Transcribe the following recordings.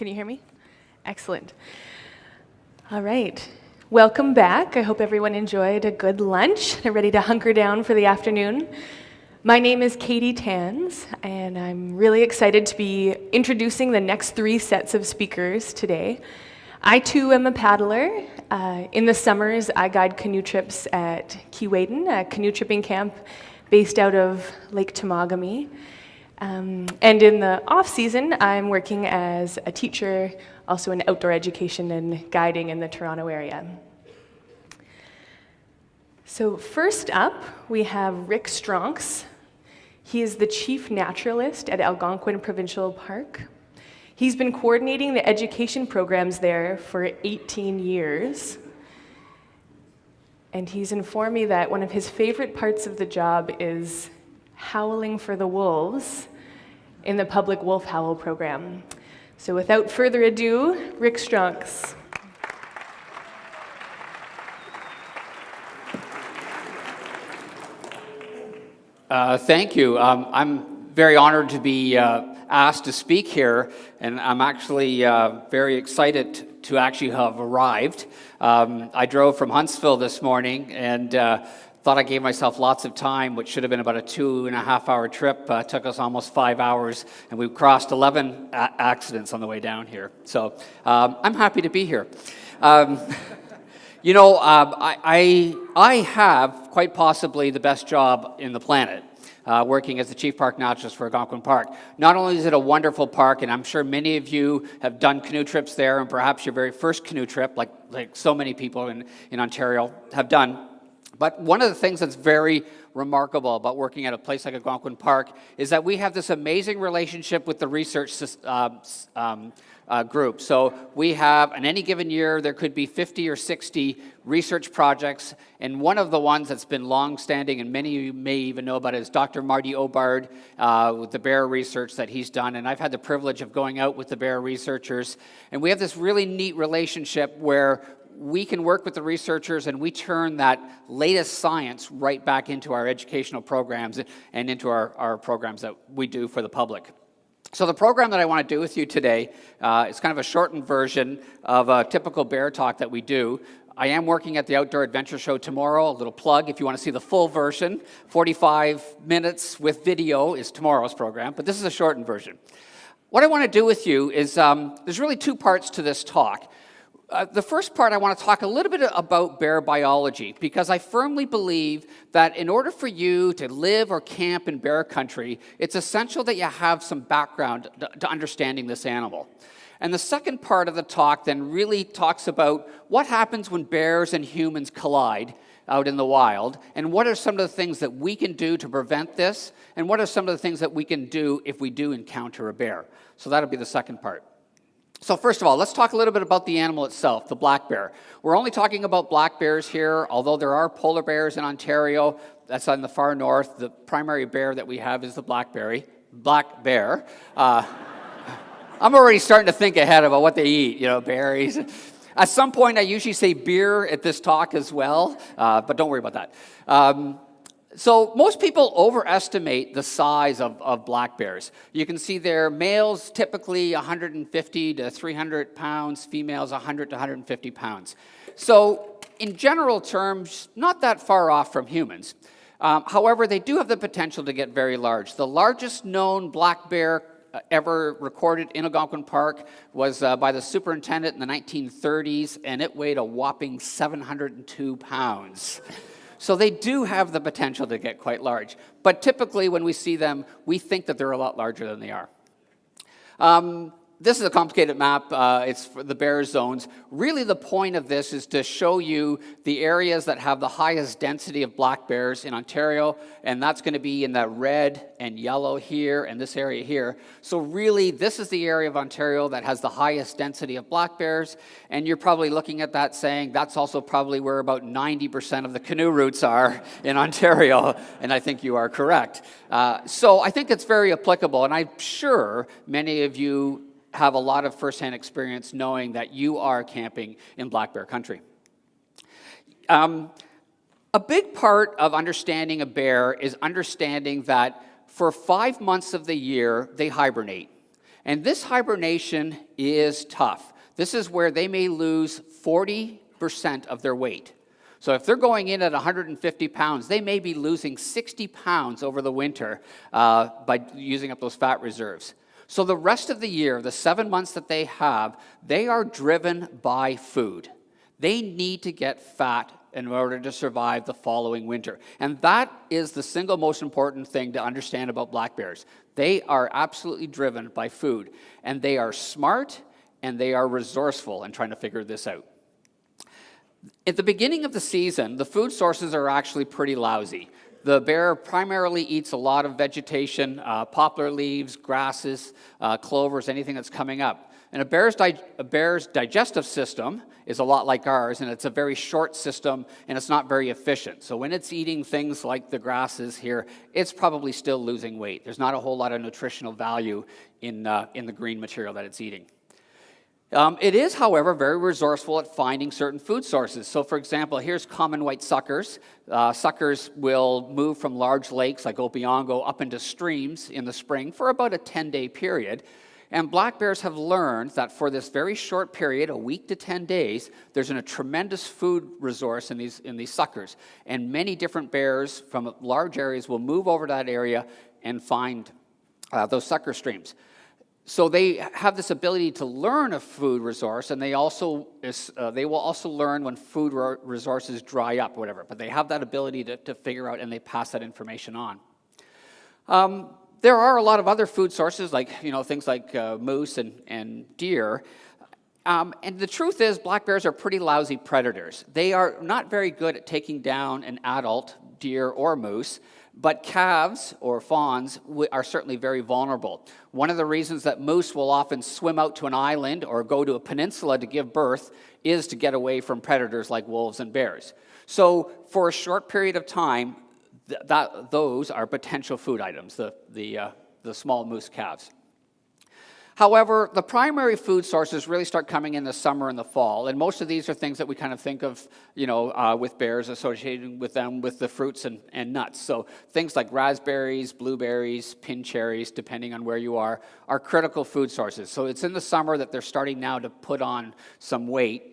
Can you hear me? Excellent. All right. Welcome back. I hope everyone enjoyed a good lunch. They're ready to hunker down for the afternoon. My name is Katie Tans, and I'm really excited to be introducing the next three sets of speakers today. I, too, am a paddler. In the summers, I guide canoe trips at Keewaydin, a canoe tripping camp based out of Lake Temagami. And in the off-season, I'm working as a teacher, also in outdoor education and guiding in the Toronto area. So first up, we have Rick Stronks. He is the chief naturalist at Algonquin Provincial Park. He's been coordinating the education programs there for 18 years. And he's informed me that one of his favorite parts of the job is howling for the wolves in the public wolf howl program. So without further ado, Rick Stronks. Thank you. I'm very honored to be asked to speak here, and I'm actually very excited to actually have arrived. I drove from Huntsville this morning and thought I gave myself lots of time, which should have been about a 2.5-hour trip. Took us almost 5 hours, and we crossed 11 accidents on the way down here. So I'm happy to be here. You know, I have quite possibly the best job in the planet, working as the Chief Park Naturalist for Algonquin Park. Not only is it a wonderful park, and I'm sure many of you have done canoe trips there, and perhaps your very first canoe trip, like so many people in Ontario have done, but one of the things that's very remarkable about working at a place like Algonquin Park is that we have this amazing relationship with the research group. So we have, in any given year, there could be 50 or 60 research projects, and one of the ones that's been long-standing, and many of you may even know about it, is Dr. Marty Obard with the bear research that he's done, and I've had the privilege of going out with the bear researchers, and we have this really neat relationship where we can work with the researchers and we turn that latest science right back into our educational programs and into our programs that we do for the public. So the program that I want to do with you today is kind of a shortened version of a typical bear talk that we do. I am working at the Outdoor Adventure Show tomorrow. A little plug, if you want to see the full version, 45 minutes with video is tomorrow's program, but this is a shortened version. What I want to do with you is, there's really two parts to this talk. The first part, I want to talk a little bit about bear biology, because I firmly believe that in order for you to live or camp in bear country, it's essential that you have some background to understanding this animal. And the second part of the talk then really talks about what happens when bears and humans collide out in the wild, and what are some of the things that we can do to prevent this, and what are some of the things that we can do if we do encounter a bear. So that'll be the second part. So first of all, let's talk a little bit about the animal itself, the black bear. We're only talking about black bears here, although there are polar bears in Ontario. That's on the far north. The primary bear that we have is the black bear. I'm already starting to think ahead about what they eat, berries. At some point, I usually say beer at this talk as well, but don't worry about that. So most people overestimate the size of black bears. You can see there, males typically 150 to 300 pounds, females 100 to 150 pounds. So in general terms, not that far off from humans. However, they do have the potential to get very large. The largest known black bear ever recorded in Algonquin Park was by the superintendent in the 1930s, and it weighed a whopping 702 pounds. So they do have the potential to get quite large. But typically when we see them, we think that they're a lot larger than they are. This is a complicated map. It's for the bear zones. Really the point of this is to show you the areas that have the highest density of black bears in Ontario, and that's going to be in that red and yellow here and this area here. So really this is the area of Ontario that has the highest density of black bears, and you're probably looking at that saying that's also probably where about 90% of the canoe routes are in Ontario, and I think you are correct. So I think it's very applicable, and I'm sure many of you have a lot of firsthand experience knowing that you are camping in black bear country. A big part of understanding a bear is understanding that for 5 months of the year, they hibernate. And this hibernation is tough. This is where they may lose 40% of their weight. So if they're going in at 150 pounds, they may be losing 60 pounds over the winter by using up those fat reserves. So the rest of the year, the 7 months that they have, they are driven by food. They need to get fat in order to survive the following winter. And that is the single most important thing to understand about black bears. They are absolutely driven by food. And they are smart and they are resourceful in trying to figure this out. At the beginning of the season, the food sources are actually pretty lousy. The bear primarily eats a lot of vegetation, poplar leaves, grasses, clovers, anything that's coming up. And a bear's digestive system is a lot like ours, and it's a very short system, and it's not very efficient. So when it's eating things like the grasses here, it's probably still losing weight. There's not a whole lot of nutritional value in the green material that it's eating. It is, however, very resourceful at finding certain food sources. So, for example, here's common white suckers. Suckers will move from large lakes like Opiongo up into streams in the spring for about a 10-day period. And black bears have learned that for this very short period, a week to 10 days, there's a tremendous food resource in these suckers. And many different bears from large areas will move over to that area and find those sucker streams. So they have this ability to learn a food resource, and they will also learn when food resources dry up, whatever. But they have that ability to figure out, and they pass that information on. There are a lot of other food sources, like things like moose and deer. And the truth is, black bears are pretty lousy predators. They are not very good at taking down an adult deer or moose. But calves or fawns are certainly very vulnerable. One of the reasons that moose will often swim out to an island or go to a peninsula to give birth is to get away from predators like wolves and bears. So for a short period of time, those are potential food items, the small moose calves. However, the primary food sources really start coming in the summer and the fall, and most of these are things that we kind of think of, with bears, associating with them with the fruits and nuts. So things like raspberries, blueberries, pin cherries, depending on where you are critical food sources. So it's in the summer that they're starting now to put on some weight.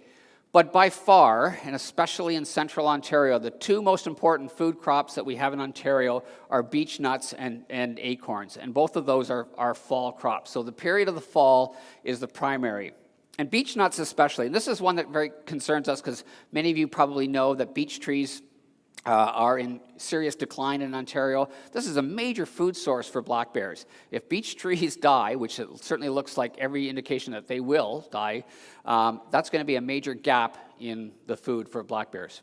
But by far, and especially in central Ontario, the two most important food crops that we have in Ontario are beech nuts and acorns. And both of those are fall crops. So the period of the fall is the primary. And beech nuts especially. And this is one that very concerns us because many of you probably know that beech trees are in serious decline in Ontario. This is a major food source for black bears. If beech trees die, which it certainly looks like every indication that they will die, that's going to be a major gap in the food for black bears.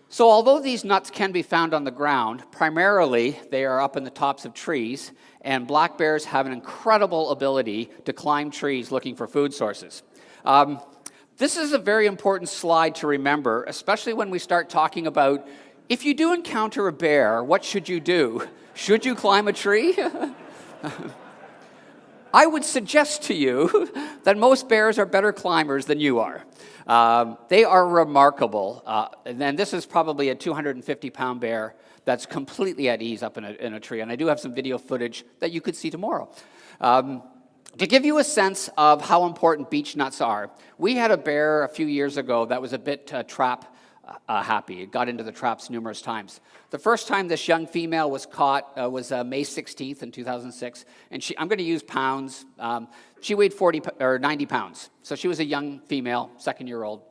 So although these nuts can be found on the ground, primarily they are up in the tops of trees, and black bears have an incredible ability to climb trees looking for food sources. This is a very important slide to remember, especially when we start talking about, if you do encounter a bear, what should you do? Should you climb a tree? I would suggest to you that most bears are better climbers than you are. They are remarkable. And this is probably a 250-pound bear that's completely at ease up in a tree. And I do have some video footage that you could see tomorrow. To give you a sense of how important beech nuts are, we had a bear a few years ago that was a bit trap happy. It got into the traps numerous times. The first time this young female was caught was May 16th in 2006, and I'm going to use pounds. She weighed 90 pounds, so she was a young female, second-year-old.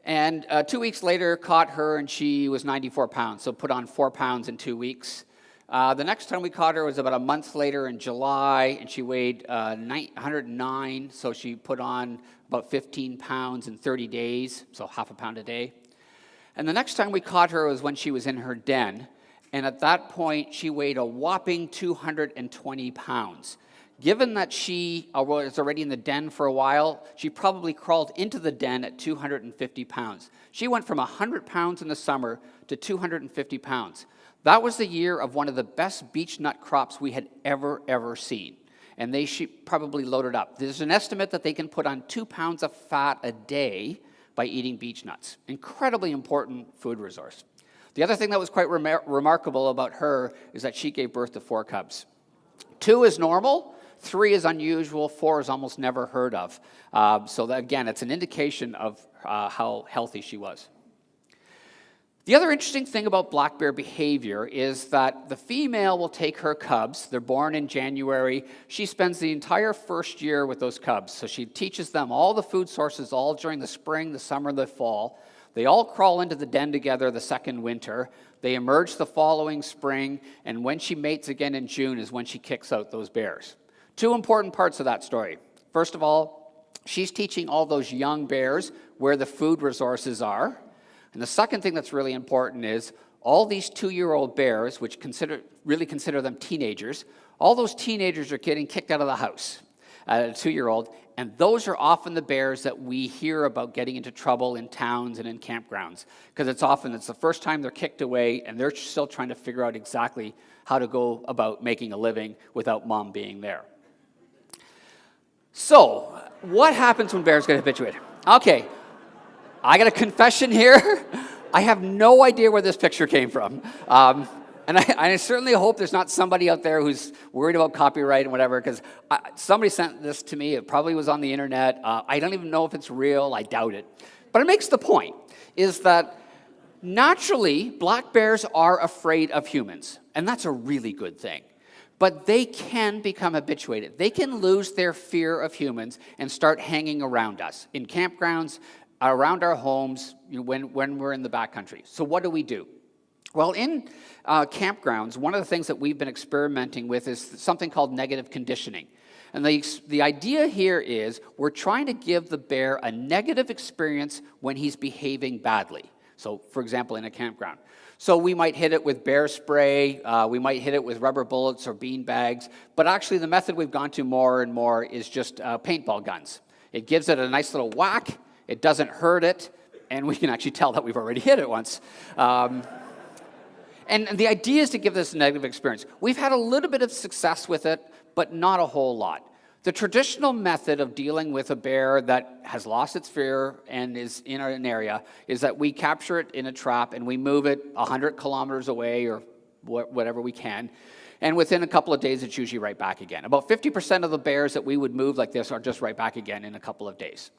And 2 weeks later, caught her, and she was 94 pounds, so put on 4 pounds in 2 weeks. The next time we caught her was about a month later in July, and she weighed 109, so she put on about 15 pounds in 30 days, so half a pound a day. And the next time we caught her was when she was in her den, and at that point, she weighed a whopping 220 pounds. Given that she was already in the den for a while, she probably crawled into the den at 250 pounds. She went from 100 pounds in the summer to 250 pounds. That was the year of one of the best beech nut crops we had ever seen. And they probably loaded up. There's an estimate that they can put on 2 pounds of fat a day by eating beech nuts. Incredibly important food resource. The other thing that was quite remarkable about her is that she gave birth to 4 cubs. 2 is normal, 3 is unusual, 4 is almost never heard of. So that, again, it's an indication of how healthy she was. The other interesting thing about black bear behavior is that the female will take her cubs. They're born in January. She spends the entire first year with those cubs. So she teaches them all the food sources all during the spring, the summer, the fall. They all crawl into the den together the second winter. They emerge the following spring, and when she mates again in June is when she kicks out those bears. 2 important parts of that story. First of all, she's teaching all those young bears where the food resources are. And the second thing that's really important is all these 2-year-old bears, which really consider them teenagers, all those teenagers are getting kicked out of the house at a 2-year-old, and those are often the bears that we hear about getting into trouble in towns and in campgrounds, because it's the first time they're kicked away, and they're still trying to figure out exactly how to go about making a living without mom being there. So, what happens when bears get habituated? Okay. I got a confession here. I have no idea where this picture came from. And I certainly hope there's not somebody out there who's worried about copyright and whatever, because somebody sent this to me. It probably was on the internet. I don't even know if it's real. I doubt it. But it makes the point, is that naturally, black bears are afraid of humans. And that's a really good thing. But they can become habituated. They can lose their fear of humans and start hanging around us in campgrounds, around our homes, when we're in the backcountry. So what do? Well, in campgrounds, one of the things that we've been experimenting with is something called negative conditioning. And the idea here is we're trying to give the bear a negative experience when he's behaving badly. So, for example, in a campground. So we might hit it with bear spray, we might hit it with rubber bullets or bean bags, but actually the method we've gone to more and more is just paintball guns. It gives it a nice little whack. It doesn't hurt it, and we can actually tell that we've already hit it once. And the idea is to give this a negative experience. We've had a little bit of success with it, but not a whole lot. The traditional method of dealing with a bear that has lost its fear and is in an area is that we capture it in a trap and we move it 100 kilometers away or whatever we can. And within a couple of days, it's usually right back again. About 50% of the bears that we would move like this are just right back again in a couple of days.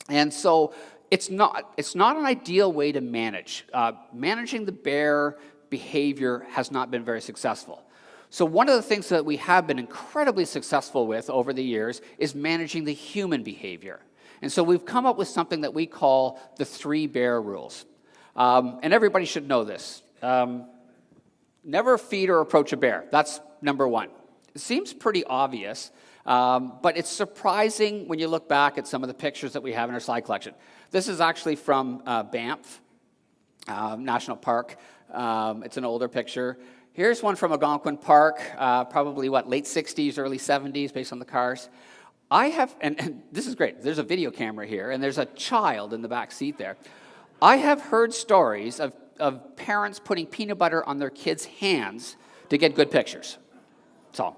And so it's not an ideal way to manage. Managing the bear behavior has not been very successful. So one of the things that we have been incredibly successful with over the years is managing the human behavior. And so we've come up with something that we call the 3 bear rules. And everybody should know this. Never feed or approach a bear. That's number 1. It seems pretty obvious. But it's surprising when you look back at some of the pictures that we have in our slide collection. This is actually from Banff National Park. It's an older picture. Here's one from Algonquin Park, probably late 60s, early 70s, based on the cars. And this is great. There's a video camera here, and there's a child in the back seat there. I have heard stories of parents putting peanut butter on their kids' hands to get good pictures. So,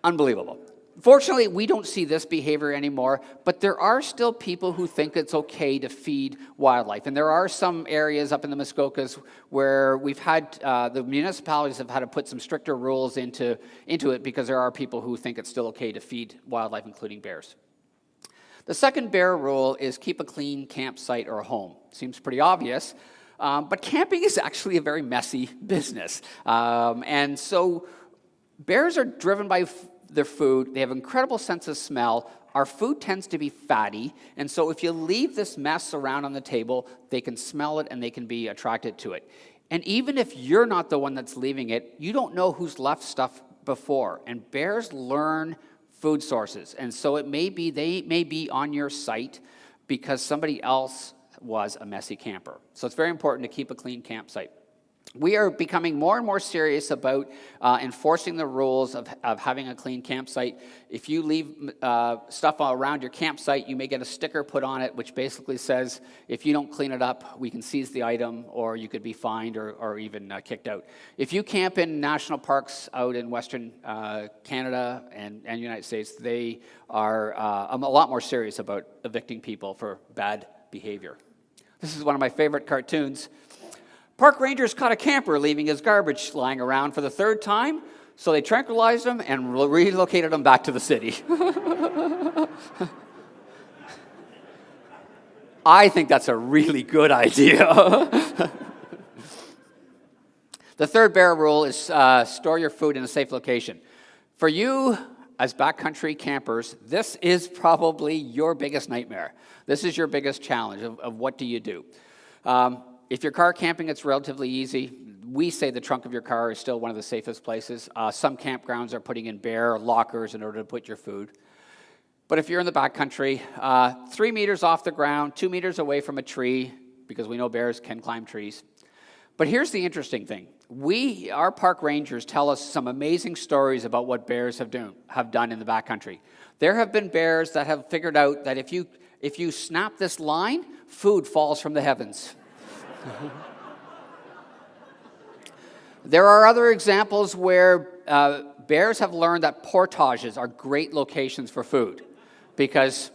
unbelievable. Fortunately, we don't see this behavior anymore, but there are still people who think it's okay to feed wildlife. And there are some areas up in the Muskokas where we've had, the municipalities have had to put some stricter rules into it because there are people who think it's still okay to feed wildlife, including bears. The second bear rule is keep a clean campsite or home. Seems pretty obvious, but camping is actually a very messy business. And so bears are driven by their food. They have an incredible sense of smell. Our food tends to be fatty, and so if you leave this mess around on the table, they can smell it and they can be attracted to it. And even if you're not the one that's leaving it, you don't know who's left stuff before. And bears learn food sources, and so they may be on your site because somebody else was a messy camper. So it's very important to keep a clean campsite. We are becoming more and more serious about enforcing the rules of having a clean campsite. If you leave stuff around your campsite, you may get a sticker put on it, which basically says, if you don't clean it up, we can seize the item, or you could be fined or even kicked out. If you camp in national parks out in Western Canada and United States, they are a lot more serious about evicting people for bad behavior. This is one of my favorite cartoons. Park rangers caught a camper leaving his garbage lying around for the 3rd time. So they tranquilized them and relocated them back to the city. I think that's a really good idea. The third bear rule is store your food in a safe location. For you, as backcountry campers, this is probably your biggest nightmare. This is your biggest challenge of what do you do. If you're car camping, it's relatively easy. We say the trunk of your car is still one of the safest places. Some campgrounds are putting in bear lockers in order to put your food. But if you're in the backcountry, 3 meters off the ground, 2 meters away from a tree, because we know bears can climb trees. But here's the interesting thing. Our park rangers tell us some amazing stories about what bears have done in the backcountry. There have been bears that have figured out that if you snap this line, food falls from the heavens. There are other examples where bears have learned that portages are great locations for food, because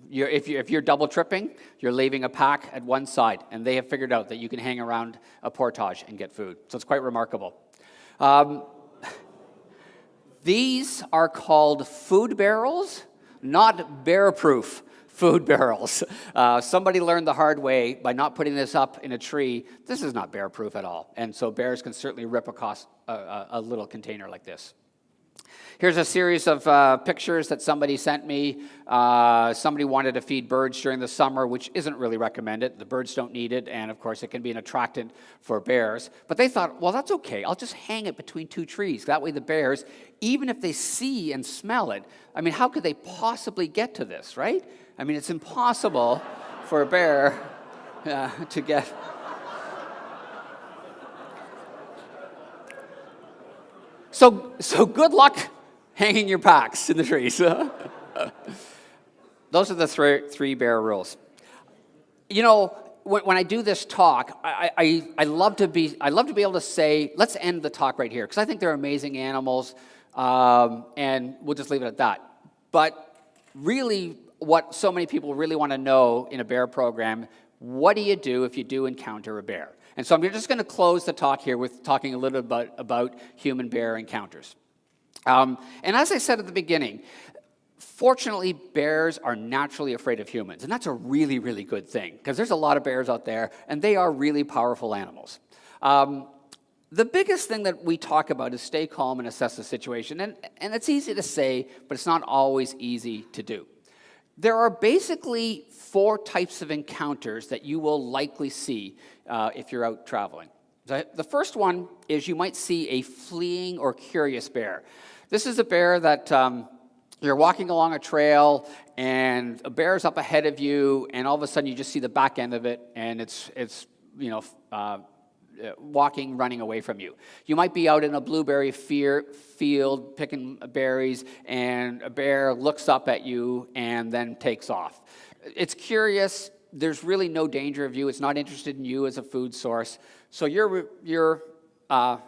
if you're double tripping, you're leaving a pack at one side, and they have figured out that you can hang around a portage and get food. So it's quite remarkable. These are called food barrels, not bear-proof food barrels. Somebody learned the hard way by not putting this up in a tree. This is not bear-proof at all, and so bears can certainly rip across a little container like this. Here's a series of pictures that somebody sent me. Somebody wanted to feed birds during the summer, which isn't really recommended. The birds don't need it, and of course it can be an attractant for bears. But they thought, well, that's okay. I'll just hang it between two trees. That way the bears, even if they see and smell it, I mean, how could they possibly get to this, right? I mean, it's impossible for a bear to get... So good luck hanging your packs in the trees. Those are the three bear rules. You know, when I do this talk, I love to be able to say, let's end the talk right here, because I think they're amazing animals, and we'll just leave it at that. But really, what so many people really want to know in a bear program, what do you do if you do encounter a bear? And so I'm just going to close the talk here with talking a little bit about human-bear encounters. And as I said at the beginning, fortunately, bears are naturally afraid of humans. And that's a really, really good thing, because there's a lot of bears out there, and they are really powerful animals. The biggest thing that we talk about is stay calm and assess the situation. And it's easy to say, but it's not always easy to do. There are basically 4 types of encounters that you will likely see if you're out traveling. The first one is you might see a fleeing or curious bear. This is a bear that you're walking along a trail, and a bear's up ahead of you, and all of a sudden you just see the back end of it, and it's running away from you. You might be out in a blueberry field picking berries, and a bear looks up at you and then takes off. It's curious. There's really no danger of you. It's not interested in you as a food source. So your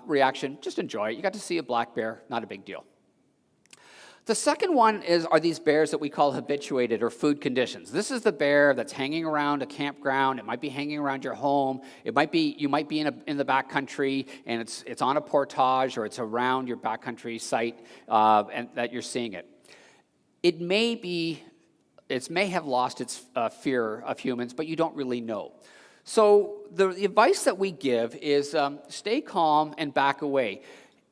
reaction, just enjoy it. You got to see a black bear, not a big deal. The second one are these bears that we call habituated or food conditions. This is the bear that's hanging around a campground. It might be hanging around your home. You might be in the backcountry, and it's on a portage, or it's around your backcountry site, and that you're seeing it. It may have lost its fear of humans, but you don't really know. So the advice that we give is stay calm and back away.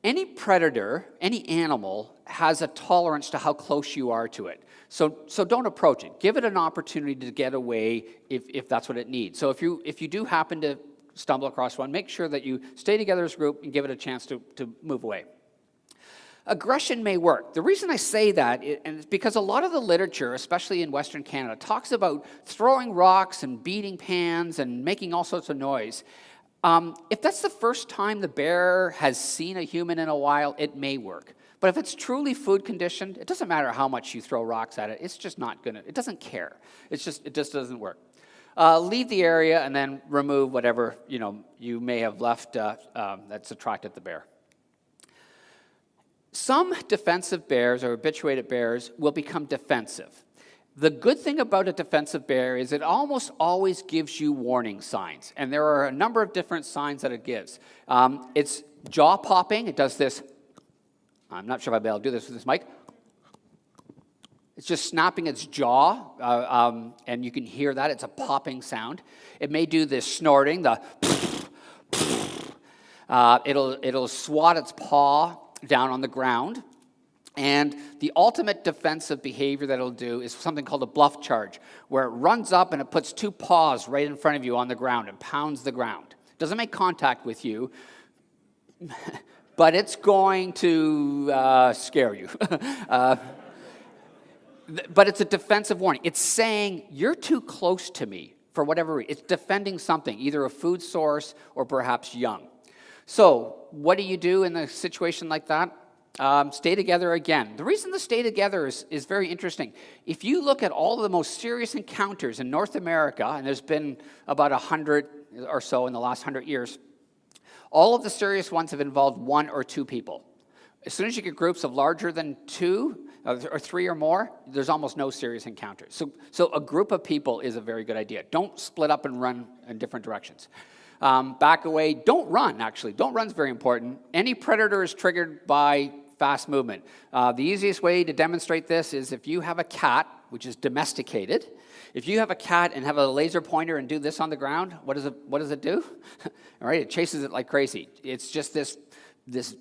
Any predator, any animal, has a tolerance to how close you are to it. So don't approach it. Give it an opportunity to get away if that's what it needs. So if you do happen to stumble across one, make sure that you stay together as a group and give it a chance to move away. Aggression may work. The reason I say that is because a lot of the literature, especially in Western Canada, talks about throwing rocks and beating pans and making all sorts of noise. If that's the first time the bear has seen a human in a while, it may work. But if it's truly food conditioned, it doesn't matter how much you throw rocks at it. It's just not gonna. It doesn't care. It just doesn't work. Leave the area and then remove whatever you may have left that's attracted the bear. Some defensive bears or habituated bears will become defensive. The good thing about a defensive bear is it almost always gives you warning signs, and there are a number of different signs that it gives. It's jaw popping. It does this I'm not sure if I'll be able to do this with this mic. It's just snapping its jaw, and you can hear that. It's a popping sound. It may do this snorting, it'll swat its paw down on the ground. And the ultimate defensive behavior that it'll do is something called a bluff charge, where it runs up and it puts two paws right in front of you on the ground and pounds the ground. Doesn't make contact with you, but it's going to scare you. But it's a defensive warning. It's saying, you're too close to me for whatever reason. It's defending something, either a food source or perhaps young. So what do you do in a situation like that? Stay together again. The reason to stay together is very interesting. If you look at all of the most serious encounters in North America, and there's been about 100 or so in the last 100 years, all of the serious ones have involved one or two people. As soon as you get groups of larger than two or three or more, there's almost no serious encounters. So a group of people is a very good idea. Don't split up and run in different directions. Back away. Don't run, actually. Don't run is very important. Any predator is triggered by fast movement. The easiest way to demonstrate this is if you have a cat, which is domesticated. If you have a cat and have a laser pointer and do this on the ground, what does it do? All right, it chases it like crazy. It's just this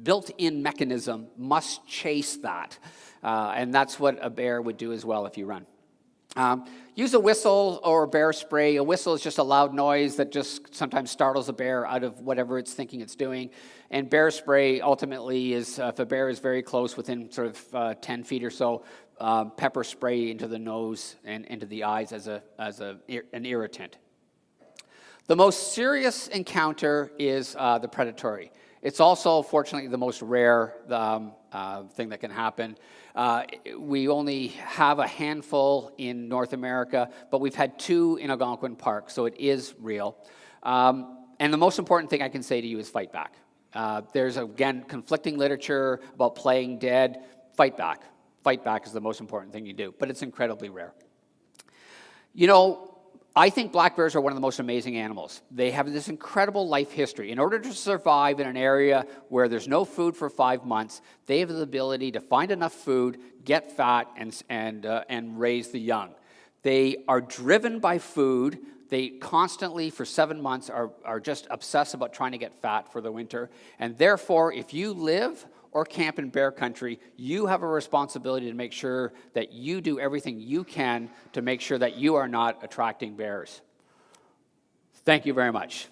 built-in mechanism must chase that. And that's what a bear would do as well if you run. Use a whistle or bear spray. A whistle is just a loud noise that just sometimes startles a bear out of whatever it's thinking it's doing. And bear spray ultimately is, if a bear is very close, within sort of 10 feet or so, pepper spray into the nose and into the eyes as an irritant. The most serious encounter is the predatory. It's also, fortunately, the most rare thing that can happen. We only have a handful in North America, but we've had 2 in Algonquin Park, so it is real. And the most important thing I can say to you is fight back. There's, again, conflicting literature about playing dead. Fight back. Fight back is the most important thing you do, but it's incredibly rare. You know, I think black bears are one of the most amazing animals. They have this incredible life history. In order to survive in an area where there's no food for 5 months, they have the ability to find enough food, get fat, and raise the young. They are driven by food. They constantly, for 7 months, are just obsessed about trying to get fat for the winter. And therefore, if you live or camp in bear country, you have a responsibility to make sure that you do everything you can to make sure that you are not attracting bears. Thank you very much.